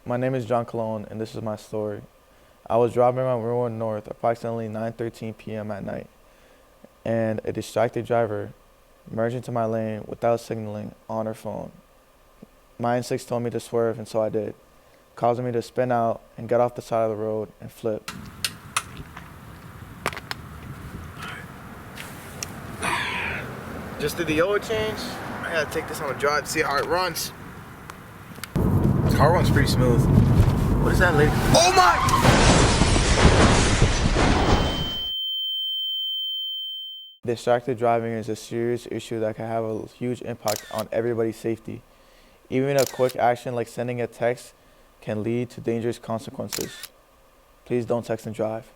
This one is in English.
My name is John Cologne, and this is my story. I was driving around Railroad North approximately 9:13 p.m. at night, and a distracted driver merged into my lane without signaling on her phone. My instincts told me to swerve, and so I did, causing me to spin out and get off the side of the road and flip. Just did the oil change. I gotta take this on a drive to see how it runs. This car runs pretty smooth. What is that lady? Oh my! Distracted driving is a serious issue that can have a huge impact on everybody's safety. Even a quick action like sending a text can lead to dangerous consequences. Please don't text and drive.